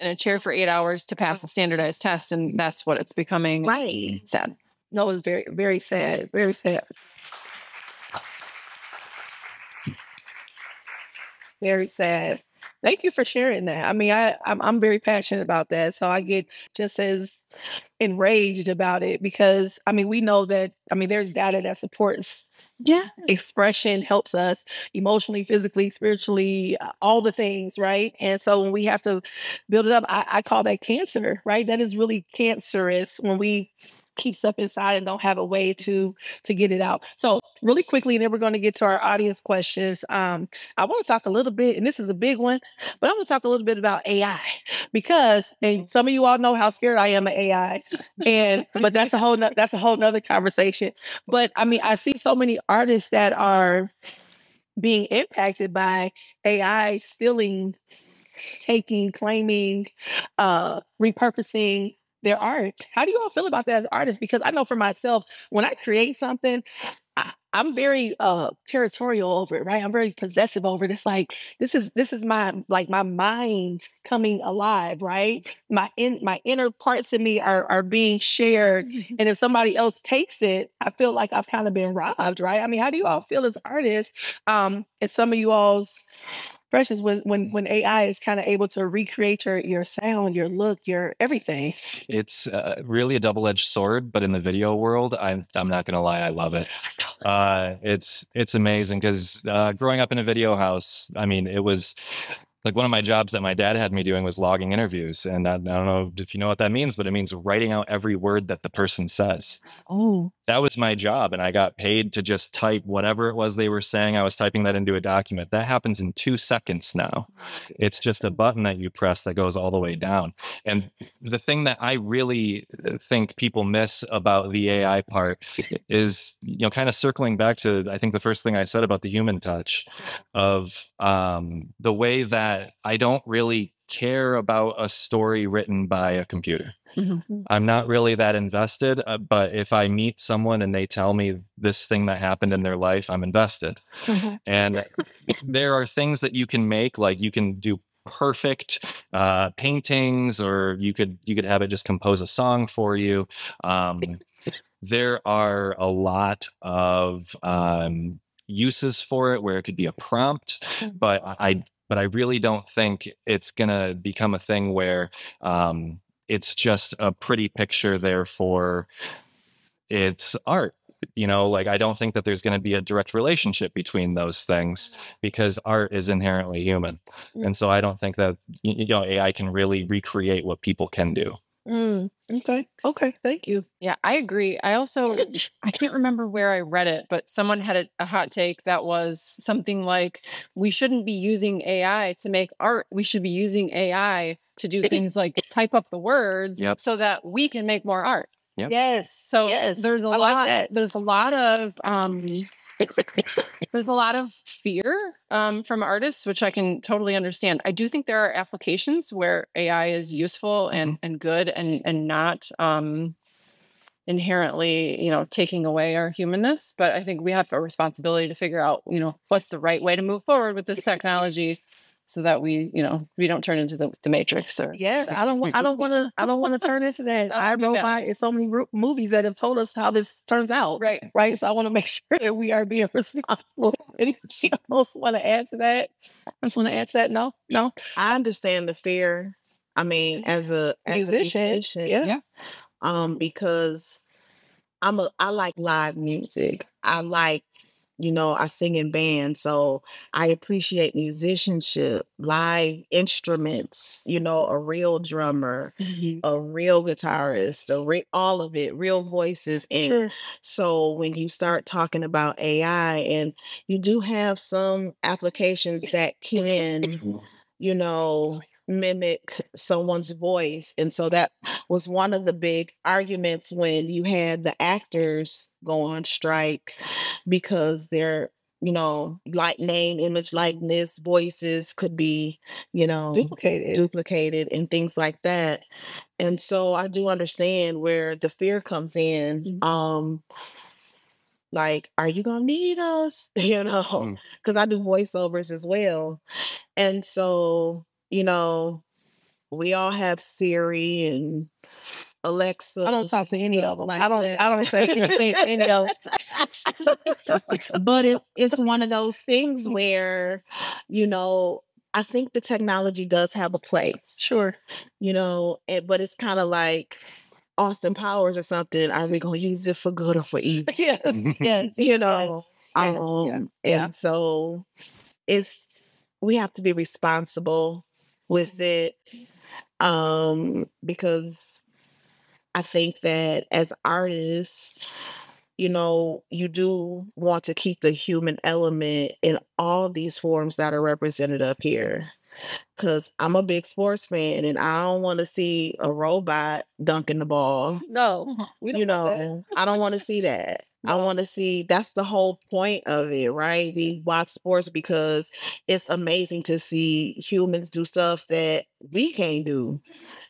in a chair for 8 hours to pass a standardized test. And that's what it's becoming. Right. Sad. No, it's very, very sad. Very sad. Very sad. Thank you for sharing that. I mean, I'm very passionate about that. So I get just as enraged about it because, I mean, we know that, I mean, there's data that supports expression, helps us emotionally, physically, spiritually, all the things, right? And so when we have to build it up, I call that cancer, right? That is really cancerous when we keep stuff inside and don't have a way to get it out. So really quickly, and then we're going to get to our audience questions. I want to talk a little bit, and this is a big one, but I'm going to talk a little bit about AI because, and some of you all know how scared I am of AI, but that's a whole nother conversation. But I mean, I see so many artists that are being impacted by AI stealing, taking, claiming, repurposing their art. How do you all feel about that as artists? Because I know for myself, when I create something, I'm very territorial over it, right? I'm very possessive over it. It's like this is my mind coming alive, right? My inner parts of me are being shared, and if somebody else takes it, I feel like I've kind of been robbed, right? I mean, how do you all feel as artists? And some of you all's expressions when AI is kind of able to recreate your sound, your look, your everything. It's really a double-edged sword, but in the video world, I'm not gonna lie, I love it. It's amazing because growing up in a video house, I mean, it was like one of my jobs that my dad had me doing was logging interviews. And I don't know if you know what that means, but it means writing out every word that the person says. Oh, that was my job. And I got paid to just type whatever it was they were saying. I was typing that into a document. That happens in 2 seconds now. It's just a button that you press that goes all the way down. And the thing that I really think people miss about the AI part is, kind of circling back to, I think the first thing I said about the human touch of the way that I don't really care about a story written by a computer. mm-hmm. I'm not really that invested, but if I meet someone and they tell me this thing that happened in their life, I'm invested. Mm-hmm. And there are things that you can make, like you can do perfect paintings, or you could have it just compose a song for you. There are a lot of uses for it where it could be a prompt, but I really don't think it's gonna become a thing where it's just a pretty picture, therefore it's art. I don't think that there's going to be a direct relationship between those things because art is inherently human. And so I don't think that AI can really recreate what people can do. Okay. Thank you. Yeah, I agree. I can't remember where I read it, but someone had a hot take that was something like, we shouldn't be using AI to make art. We should be using AI to do things like type up the words so that we can make more art. Yep. Yes. So there's a lot. Like there's a lot of there's a lot of fear from artists, which I can totally understand. I do think there are applications where AI is useful and good and not inherently, taking away our humanness. But I think we have a responsibility to figure out, what's the right way to move forward with this technology, so that we don't turn into the Matrix. Or yes, I don't want to turn into that. iRobot and so many movies that have told us how this turns out. Right. So I want to make sure that we are being responsible. Anybody else want to add to that? No. I understand the fear. I mean, as a musician, yeah. Because I like live music. I like, I sing in bands, so I appreciate musicianship, live instruments, a real drummer, a real guitarist, all of it, real voices. And so when you start talking about AI, and you do have some applications that can, mimic someone's voice. And so that was one of the big arguments when you had the actors go on strike, because their like name, image, likeness, voices could be duplicated and things like that. And so I do understand where the fear comes in. Like, are you gonna need us? Because I do voiceovers as well. And so, we all have Siri and Alexa. I don't talk to any of them. Like I don't say any of them. But it's one of those things where, you know, I think the technology does have a place. Sure. You know, but it's kind of like Austin Powers or something. Are we going to use it for good or for evil? Yes. Yes. You know, Yeah. and so we have to be responsible with it, because I think that as artists, you know, you do want to keep the human element in all these forms that are represented up here. Because I'm a big sports fan and I don't want to see a robot dunking the ball. No, we don't want that. I don't want to see that. I want to see, that's the whole point of it, right? We watch sports because it's amazing to see humans do stuff that we can't do.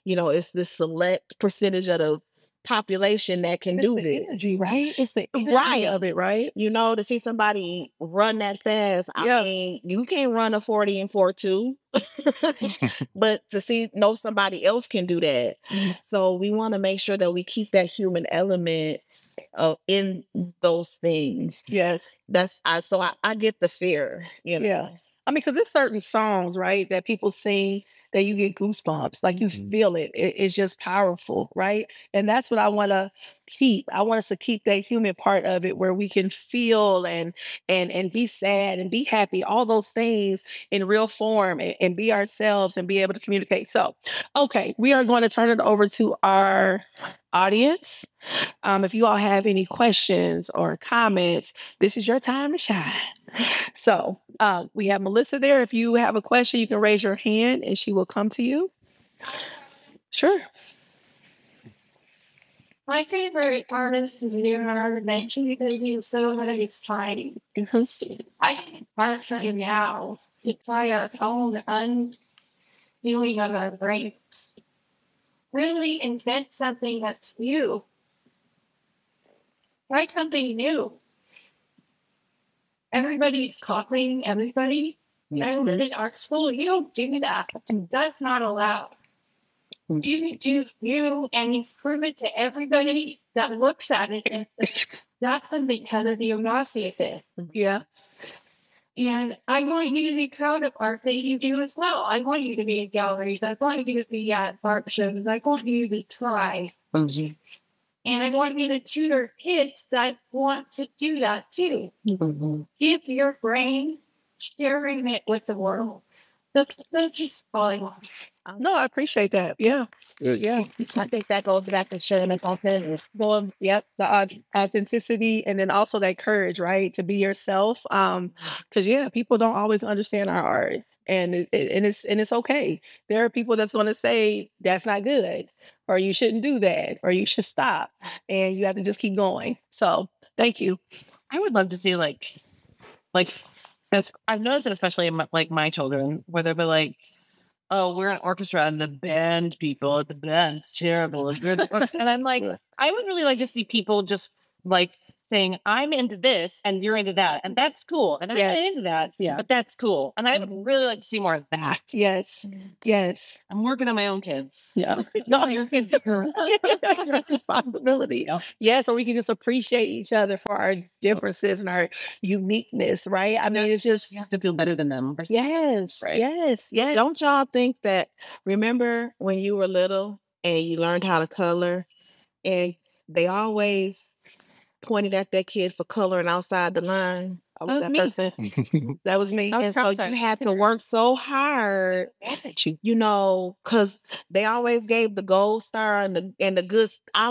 You know, it's the select percentage of the population that can do this. Energy, right? It's the energy of it, right? You know, to see somebody run that fast. I mean, you can't run a 40 and 4.2, but to know somebody else can do that. So we want to make sure that we keep that human element in those things. Yes. I get the fear, you know. Yeah. I mean, because there's certain songs, right, that people sing that you get goosebumps, like you feel it. It's just powerful, right? And that's what I want to keep. I want us to keep that human part of it where we can feel and be sad and be happy, all those things in real form and be ourselves and be able to communicate. So, okay, we are going to turn it over to our audience. If you all have any questions or comments, this is your time to shine. So we have Melissa there. If you have a question, you can raise your hand and she will come to you. Sure. My favorite artist is Leonardo da Vinci because he's so good at exciting. I think partially now to try our own undoing of our brains. Really invent something that's new. Write something new. Everybody's copying everybody. And in art school, you don't do that. That's not allowed. You do you, and you prove it to everybody that looks at it. And that's because of the audacity of it. Yeah. And I want you to be proud of art that you do as well. I want you to be in galleries. I want you to be at art shows. I want you to try. And I want you to tutor kids that want to do that too. Give your brain, sharing it with the world. That's just all I want. No, I appreciate that. Yeah. Yeah. I think that goes back to sharing it authentic. Well, yep, the authenticity and then also that courage, right, to be yourself. Because people don't always understand our art, and it's okay. There are people that's going to say that's not good, or you shouldn't do that, or you should stop, and you have to just keep going. So, thank you. I would love to see like that's I've noticed it especially in my children where they'll be like, oh, we're an orchestra and the band's terrible. And I'm like, I would really like to see people just like saying, I'm into this and you're into that. And that's cool. And I'm not into that, but that's cool. And I would really like to see more of that. Yes. Yes. I'm working on my own kids. Yeah. No, your kids are responsibility. Yes, or we can just appreciate each other for our differences and our uniqueness, right? I mean, it's just... You have to feel better than them. Yes. Right. Yes. Yes. Don't y'all think that, remember when you were little and you learned how to color and they always pointed at that kid for coloring outside the line? I was that person. That was me. And so you had to work so hard, you know, because they always gave the gold star and the good. I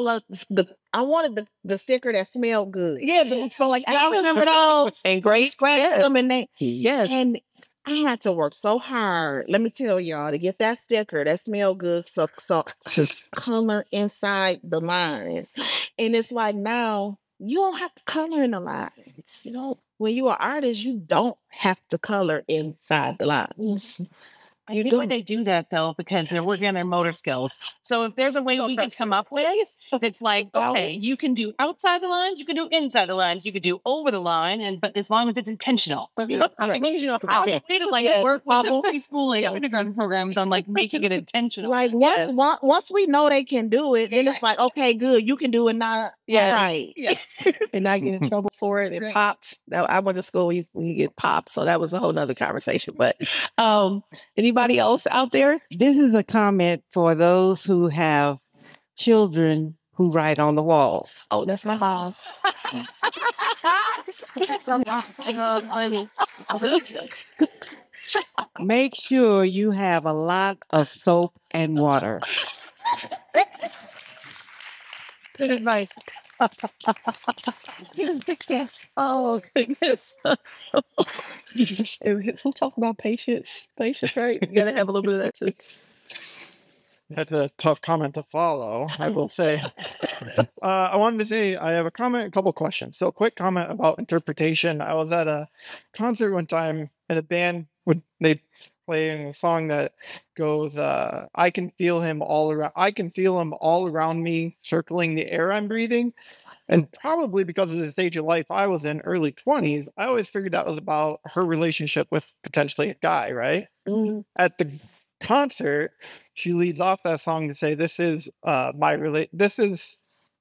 wanted the sticker that smelled good. Yeah, it smelled like y'all remember those? And great scratch them and they and I had to work so hard. Let me tell y'all, to get that sticker that smelled good, so to color inside the lines, and it's like now you don't have to color in the lines. You know, when you are an artist, you don't have to color inside the lines. I think why they do that though, because they're working on their motor skills. So if there's a way we can come up with that's like, okay, you can do outside the lines, you can do inside the lines, you can do over the line, but as long as it's intentional. As long as you know how to work with the preschool and kindergarten programs on like making it intentional. Like once we know they can do it, then it's like, okay, good, you can do it now. Right. Yes. And not get in trouble for it. It popped. Now, I went to school when you get popped, so that was a whole nother conversation. But anybody else out there? This is a comment for those who have children who write on the walls. Oh, that's my mom. Make sure you have a lot of soap and water. Good advice. Oh, goodness. Who talk about patience? Patience, right? You got to have a little bit of that, too. That's a tough comment to follow, I will say. I wanted to say I have a couple questions. So, quick comment about interpretation. I was at a concert one time, and a band they playing a song that goes, "I can feel him all around. I can feel him all around me, circling the air I'm breathing." And probably because of the stage of life I was in, early 20s, I always figured that was about her relationship with potentially a guy, right? Mm-hmm. At the concert, she leads off that song to say, "This is this is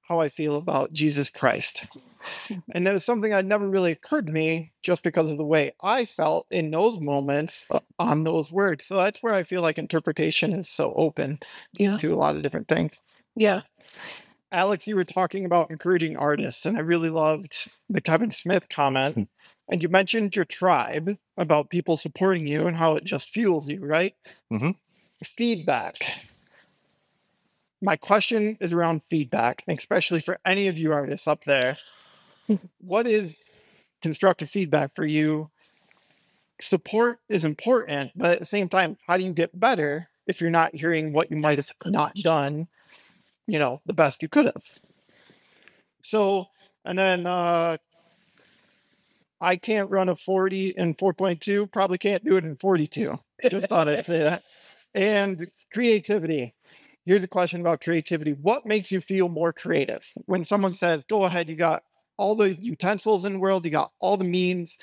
how I feel about Jesus Christ." And that was something that never really occurred to me just because of the way I felt in those moments on those words. So that's where I feel like interpretation is so open to a lot of different things. Yeah. Alex, you were talking about encouraging artists, and I really loved the Kevin Smith comment. And you mentioned your tribe, about people supporting you and how it just fuels you, right? Mm-hmm. Feedback. My question is around feedback, especially for any of you artists up there. What is constructive feedback for you? Support is important, but at the same time, how do you get better if you're not hearing what you might have not done, the best you could have? So, and then I can't run a 40 in 4.2, probably can't do it in 42. Just thought I'd say that. And creativity. Here's a question about creativity. What makes you feel more creative? When someone says, go ahead, you got all the utensils in the world, you got all the means,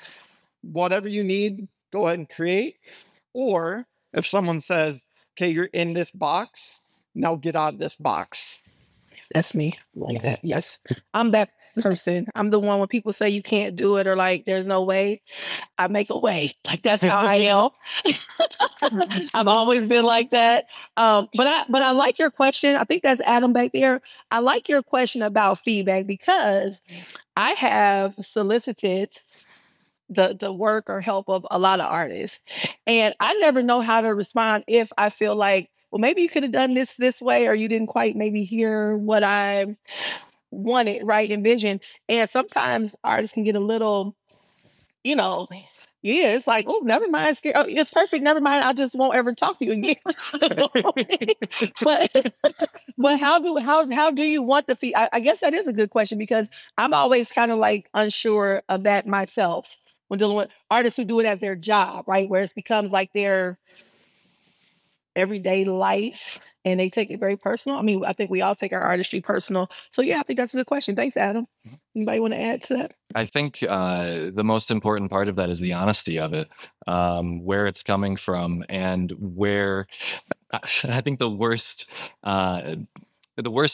whatever you need, go ahead and create. Or if someone says, okay, you're in this box, now get out of this box. That's me. Like that. Yes. I'm that person. I'm the one when people say you can't do it or like there's no way, I make a way. Like that's how I am. I've always been like that. But I like your question. I think that's Adam back there. I like your question about feedback because I have solicited the work or help of a lot of artists. And I never know how to respond if I feel like, well, maybe you could have done this way, or you didn't quite maybe hear what I wanted, right? Envision. And sometimes artists can get a little, it's like, oh, never mind. Oh, it's perfect. Never mind. I just won't ever talk to you again. but how do you want the feedback? I guess that is a good question because I'm always kind of like unsure of that myself when dealing with artists who do it as their job, right? Where it becomes like their everyday life and they take it very personal. I mean, I think we all take our artistry personal. So yeah, I think that's a good question. Thanks, Adam. Anybody want to add to that? I think the most important part of that is the honesty of it, where it's coming from, and where I think the worst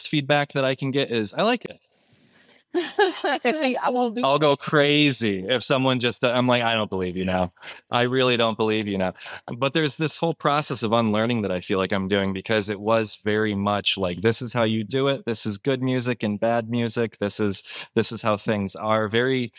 feedback that I can get is, I like it. I'll go crazy if someone just, I'm like, I don't believe you now. I really don't believe you now. But there's this whole process of unlearning that I feel like I'm doing, because it was very much like, this is how you do it. This is good music and bad music. This is how things are. Very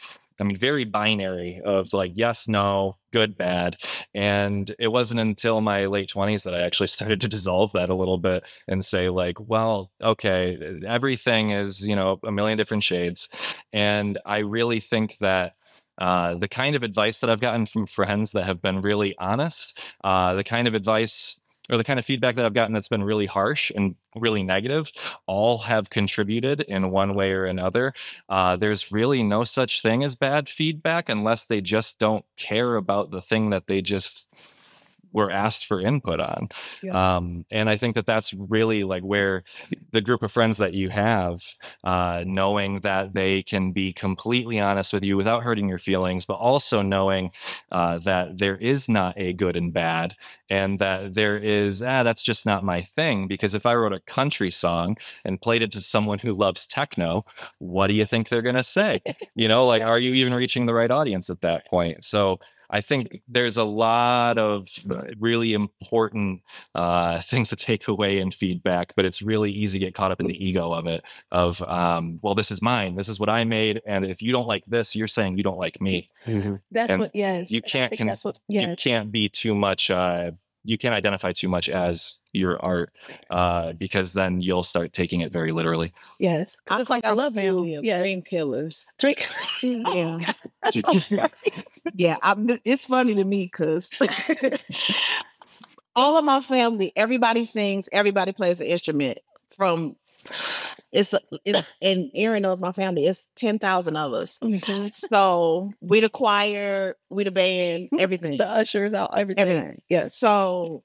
binary of like, yes, no, good, bad. And it wasn't until my late 20s that I actually started to dissolve that a little bit and say like, well, okay, everything is, a million different shades. And I really think that the kind of advice that I've gotten from friends that have been really honest, the kind of advice or the kind of feedback that I've gotten that's been really harsh and really negative, all have contributed in one way or another. There's really no such thing as bad feedback unless they just don't care about the thing that they just we're asked for input on. Yeah. And I think that that's really like where the group of friends that you have, knowing that they can be completely honest with you without hurting your feelings, but also knowing that there is not a good and bad, and that there is, that's just not my thing. Because if I wrote a country song and played it to someone who loves techno, what do you think they're going to say? You know, like, are you even reaching the right audience at that point? So I think there's a lot of really important things to take away in feedback, but it's really easy to get caught up in the ego of it, of, well, this is mine. This is what I made. And if you don't like this, you're saying you don't like me. That's And what, yes. You can't, That's what, yes. you can't be too much, you can't identify too much as your art, because then you'll start taking it very literally. Yes. I It's like I love you. family of Yeah. dream killers. Drink. Yeah. Yeah, it's funny to me because all of my family, everybody sings, everybody plays an instrument. And Erin knows my family. It's 10,000 of us. So we the choir, we the band, everything. The ushers out, everything. Yeah. So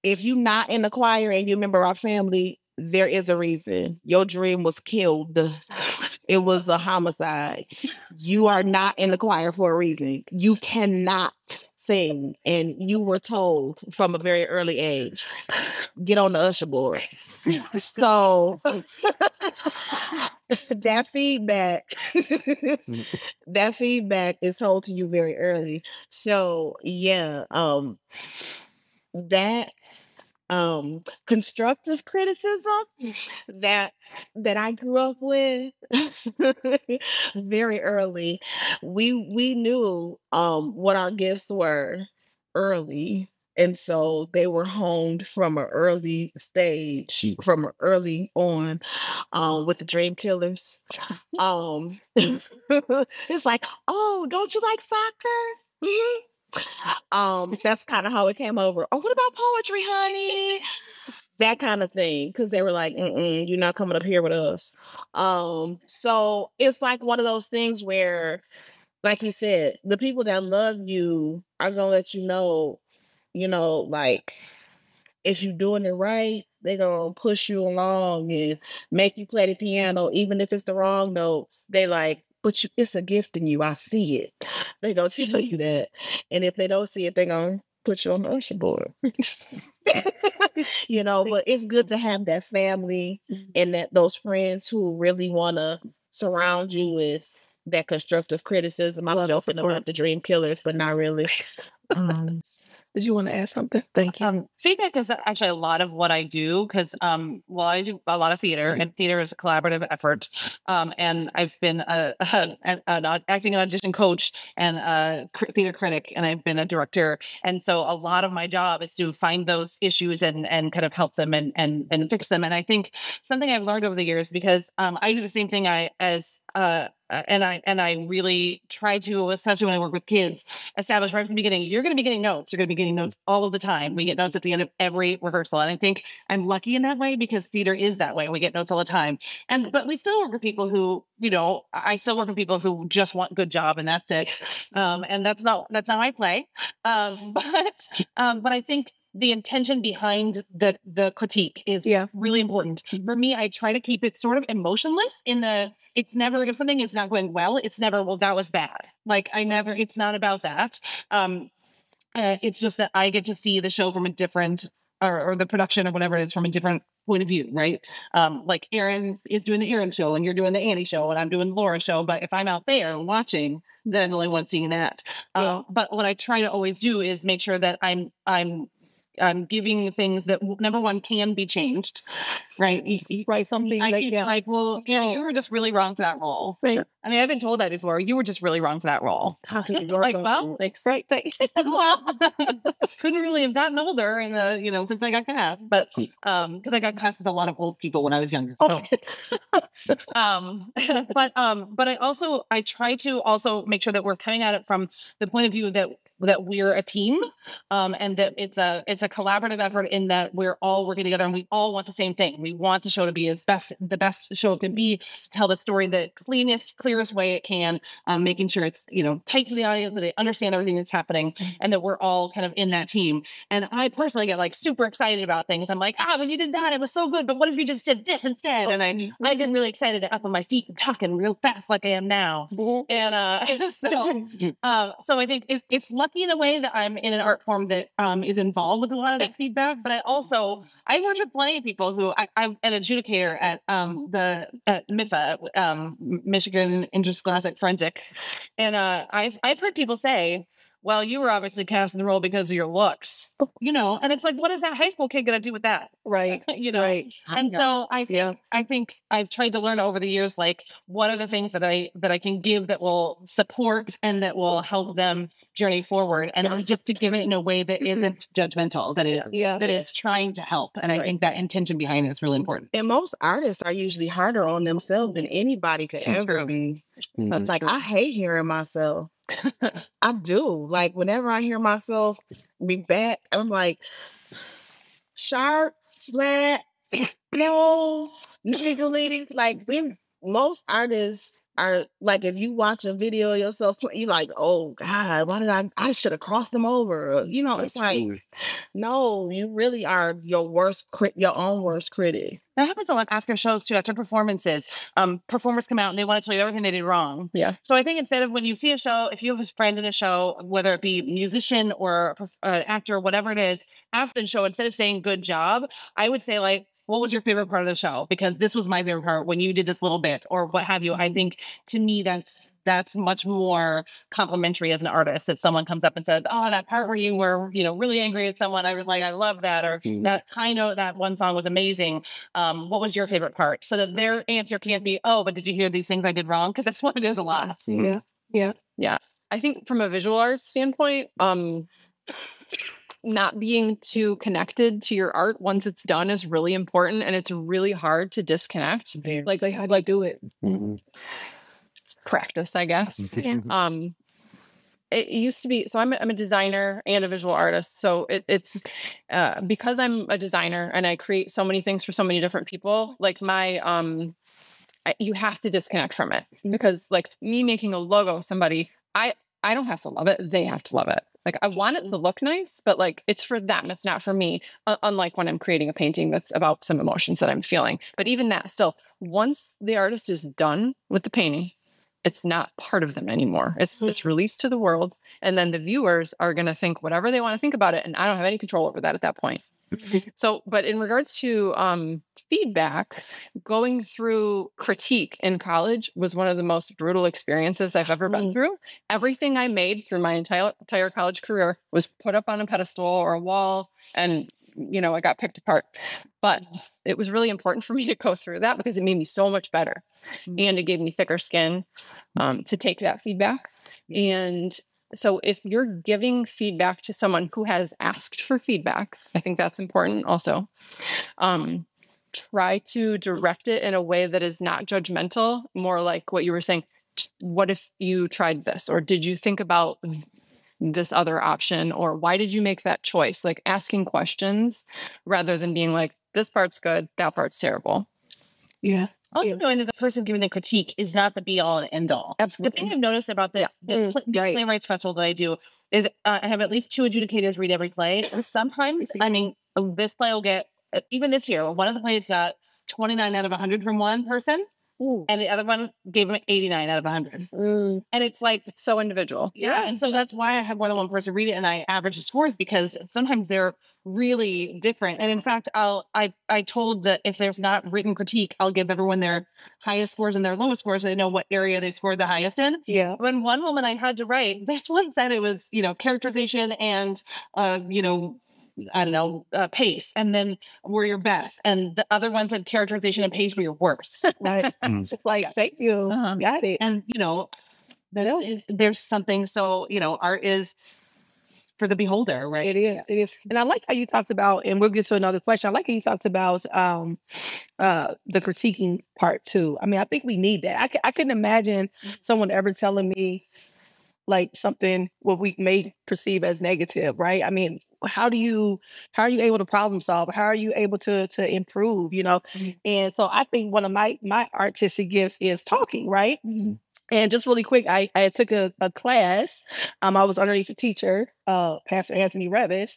if you're not in the choir and you remember our family, there is a reason. Your dream was killed. It was a homicide. You are not in the choir for a reason. You cannot sing. And you were told from a very early age, get on the usher board. So that feedback is told to you very early. So yeah, that constructive criticism that I grew up with very early. We knew what our gifts were early. And so they were honed from an early stage, from early on, with the Dream Killers. It's like, oh, don't you like soccer? That's kind of how it came over. Oh, what about poetry, honey? That kind of thing. Because they were like, you're not coming up here with us. So it's like one of those things where, like he said, the people that love you are going to let you know, like, if you're doing it right, they're going to push you along and make you play the piano, even if it's the wrong notes. They like, but it's a gift in you. I see it. They gonna tell you that. And if they don't see it, they're gonna put you on the usher board. But it's good to have that family and those friends who really want to surround you with that constructive criticism. I'm joking about the Dream Killers, but not really. Did you want to add something? Thank you. Feedback is actually a lot of what I do because, I do a lot of theater, and theater is a collaborative effort. And I've been an acting and audition coach and a theater critic, and I've been a director. And so a lot of my job is to find those issues and kind of help them and fix them. And I think something I've learned over the years, because I do the same thing and I really try to, especially when I work with kids, establish right from the beginning, you're going to be getting notes. You're going to be getting notes all of the time. We get notes at the end of every rehearsal. And I think I'm lucky in that way because theater is that way. We get notes all the time. But we still work with people who, I still work with people who just want good job and that's it. And that's not my play. But I think the intention behind the critique is really important. For me, I try to keep it sort of emotionless it's never like if something is not going well, it's never, well, that was bad. It's not about that. It's just that I get to see the show from a different, or the production or whatever it is from a different point of view, right? Like Erin is doing the Erin show and you're doing the Annie show and I'm doing the Laura show. But if I'm out there watching, then I'm the only one seeing that. But what I try to always do is make sure that I'm giving things that, number one, can be changed, right? Right, something like, well, you were just really wrong for that role. Right. Sure. I mean, I've been told that before. You were just really wrong for that role. Right, thanks. Well, couldn't really have gotten older in the, since I got cast, but because I got cast with a lot of old people when I was younger. So. But I try to also make sure that we're coming at it from the point of view that that we're a team, and that it's a collaborative effort in that we're all working together and we all want the same thing. We want the show to be the best show it can be, to tell the story the clearest way it can, making sure it's, tight to the audience, that they understand everything that's happening, and that we're all kind of in that team. And I personally get like super excited about things. I'm like, when you did that, it was so good, but what if you just did this instead? And I get really excited up on my feet and talking real fast like I am now. And so I think it's lucky in a way that I'm in an art form that is involved with a lot of that feedback. But I worked with plenty of people who I'm an adjudicator at MIFA, Michigan Interscholastic Forensic, and I've heard people say, well, you were obviously cast in the role because of your looks, and it's like, what is that high school kid going to do with that? Right. Right. And so I think I've tried to learn over the years, like, what are the things that I can give that will support and that will help them journey forward, and just to give it in a way that isn't judgmental, that is trying to help. And I think that intention behind it is really important. And most artists are usually harder on themselves than anybody could ever be. It's like, I hate hearing myself. I do. Like, whenever I hear myself be back, I'm like, sharp, flat, no, niggling. Like, most artists are like, if you watch a video of yourself, you're like, oh God, why did I should have crossed them over. It's like, no, you really are your own worst critic. That happens a lot after shows too, after performances. Performers come out and they want to tell you everything they did wrong. Yeah. So I think instead of when you see a show, if you have a friend in a show, whether it be a musician or an actor, whatever it is, after the show, instead of saying good job, I would say, like, what was your favorite part of the show? Because this was my favorite part when you did this little bit, or what have you. I think, to me, that's much more complimentary as an artist, that someone comes up and says, oh, that part where you were, really angry at someone, I was like, I love that. Or that one song was amazing. What was your favorite part? So that their answer can't be, oh, but did you hear these things I did wrong? Because that's what it is a lot. Yeah. I think from a visual arts standpoint, not being too connected to your art once it's done is really important, and it's really hard to disconnect. Like, how do you do it? It's practice, I guess. It used to be, so I'm a designer and a visual artist. So it's because I'm a designer and I create so many things for so many different people, like you have to disconnect from it, because like me making a logo, somebody, I don't have to love it. They have to love it. Like, I want it to look nice, but like, it's for them. It's not for me. Unlike when I'm creating a painting that's about some emotions that I'm feeling. But even that, still, once the artist is done with the painting, it's not part of them anymore. It's released to the world. And then the viewers are going to think whatever they want to think about it. And I don't have any control over that at that point. So, but in regards to feedback, going through critique in college was one of the most brutal experiences I've ever been through. Everything I made through my entire college career was put up on a pedestal or a wall, and I got picked apart. But it was really important for me to go through that, because it made me so much better, and it gave me thicker skin to take that feedback. And so if you're giving feedback to someone who has asked for feedback, I think that's important also. Try to direct it in a way that is not judgmental, more like what you were saying. What if you tried this? Or did you think about this other option? Or why did you make that choice? Like, asking questions rather than being like, this part's good, that part's terrible. Yeah. Also, knowing that the person giving the critique is not the be all and end all. Absolutely. The thing I've noticed about this playwrights festival that I do is I have at least 2 adjudicators read every play. And sometimes, this play will get, even this year, one of the plays got 29 out of 100 from one person. Ooh. And the other one gave him 89 out of 100. And it's like, it's so individual. Yeah. And so that's why I have more than one person read it and I average the scores, because sometimes they're really different. And in fact, I told that if there's not written critique, I'll give everyone their highest scores and their lowest scores so they know what area they scored the highest in. Yeah. When one woman I had to write, this one said it was, characterization and, pace, and then were your best. And the other ones said characterization and pace were your worst. Right. It's like, thank you. Got it. And, there's something, so, art is for the beholder, right? It is. It is. And I like how you talked about, and we'll get to another question. I like how you talked about the critiquing part too. I mean, I think we need that. I couldn't imagine someone ever telling me, like something what we may perceive as negative, right? I mean, how are you able to problem solve? How are you able to improve, you know? And so I think one of my artistic gifts is talking, right? And just really quick, I took a class. I was underneath a teacher, Pastor Anthony Revis,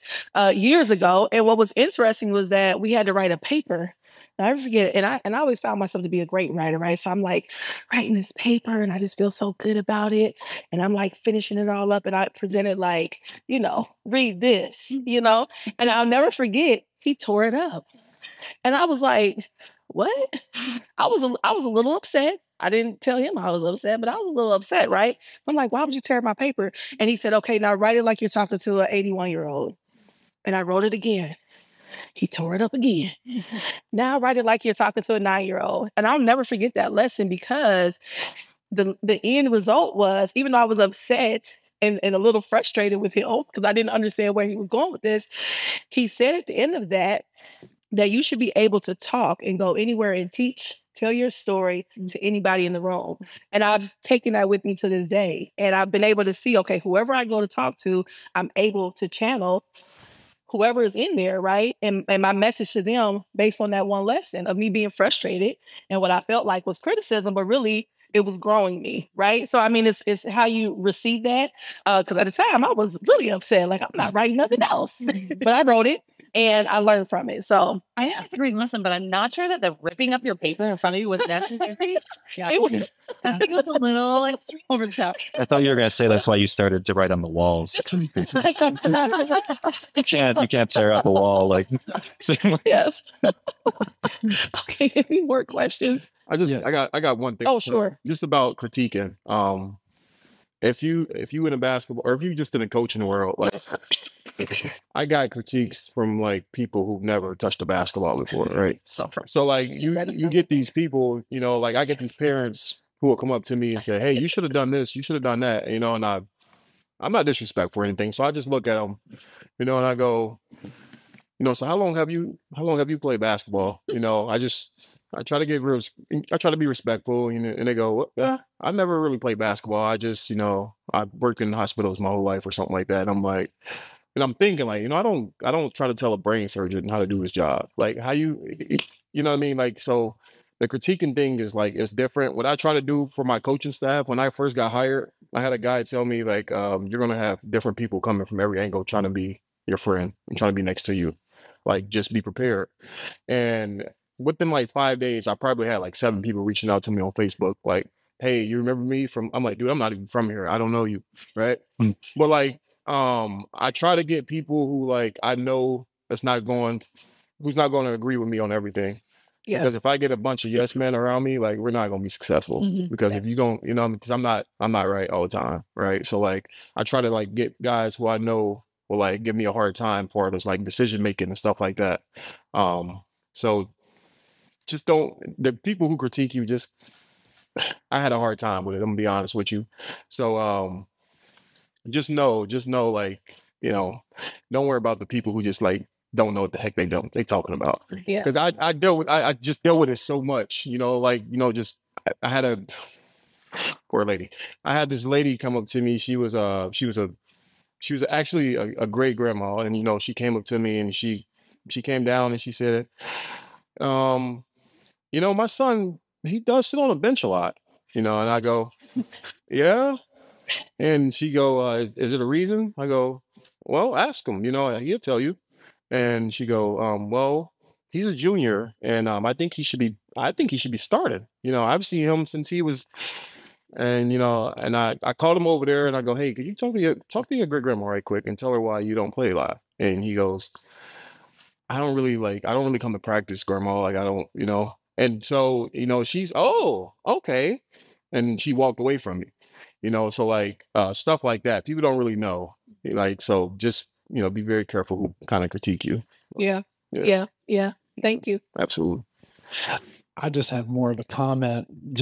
years ago. And what was interesting was that we had to write a paper. And I never forget it. And I always found myself to be a great writer, right? So I'm like writing this paper and I just feel so good about it. And I'm like finishing it all up. And I presented like, you know, read this, you know, and I'll never forget, he tore it up. And I was like, what? I was a little upset. I didn't tell him I was upset, but I was a little upset, right? I'm like, why would you tear my paper? And he said, okay, now write it like you're talking to an 81-year-old. And I wrote it again. He tore it up again. Now write it like you're talking to a 9-year-old. And I'll never forget that lesson because the end result was, even though I was upset and a little frustrated with him because I didn't understand where he was going with this, he said at the end of that you should be able to talk and go anywhere and teach, tell your story to anybody in the room. And I've taken that with me to this day. And I've been able to see, okay, whoever I go to talk to, I'm able to channel whoever is in there, right? And my message to them based on that one lesson of me being frustrated and what I felt like was criticism, but really it was growing me, right? So, I mean, it's how you receive that. Because at the time I was really upset, like I'm not writing nothing else, but I wrote it. And I learned from it. So I think it's a great lesson, but I'm not sure that the ripping up your paper in front of you was necessary. Yeah. I think it was a little like over the top. I thought you were going to say that's why you started to write on the walls. You can't tear up a wall like. Yes. Okay. Any more questions? I got one thing. Oh, sure. Just about critiquing. If you in a basketball or if you just in a coaching world, like I got critiques from like people who've never touched a basketball before, right? So like you get these people, you know, like I get these parents who will come up to me and say, "Hey, you should have done this, you should have done that," you know, and I'm not disrespectful or anything, so I just look at them, you know, and I go, you know, so how long have you played basketball? You know, I try to be respectful, you know, and they go, well, I never really played basketball. I just, you know, I worked in hospitals my whole life or something like that. And I'm like, and I'm thinking like, you know, I don't try to tell a brain surgeon how to do his job. Like how you know what I mean? Like, so the critiquing thing is like, it's different. What I try to do for my coaching staff, when I first got hired, I had a guy tell me like, you're going to have different people coming from every angle trying to be your friend and trying to be next to you. Like, just be prepared. And within like 5 days, I probably had like 7 people reaching out to me on Facebook, like, "Hey, you remember me from?" I'm like, "Dude, I'm not even from here. I don't know you," right? But like, I try to get people who like I know who's not going to agree with me on everything. Yeah. Because if I get a bunch of yes men around me, like we're not going to be successful. Because if you don't, you know, because I'm not right all the time, right? So like, I try to like get guys who I know will like give me a hard time for this like decision making and stuff like that. So. Just the people who critique you, I had a hard time with it. I'm gonna be honest with you. So, just know, like, you know, don't worry about the people who just like don't know what the heck they talking about. Yeah. Because I just dealt with it so much, you know, like, you know, just I had a poor lady. I had this lady come up to me. She was actually a great grandma, and you know, she came up to me and she came down and she said, you know, my son, he does sit on a bench a lot, you know, and I go, yeah. And she go, is it a reason? I go, well, ask him, you know, he'll tell you. And she go, well, he's a junior and I think he should be started. You know, I've seen him since he was, and, you know, and I called him over there and I go, hey, could you talk to your great grandma right quick and tell her why you don't play a lot? And he goes, I don't really come to practice, grandma. Like, I don't, you know. And so, you know, she's, oh, okay. And she walked away from me, you know, so like stuff like that. People don't really know. Like, so just, you know, be very careful who kind of critique you. Yeah. Thank you. Absolutely. I just have more of a comment.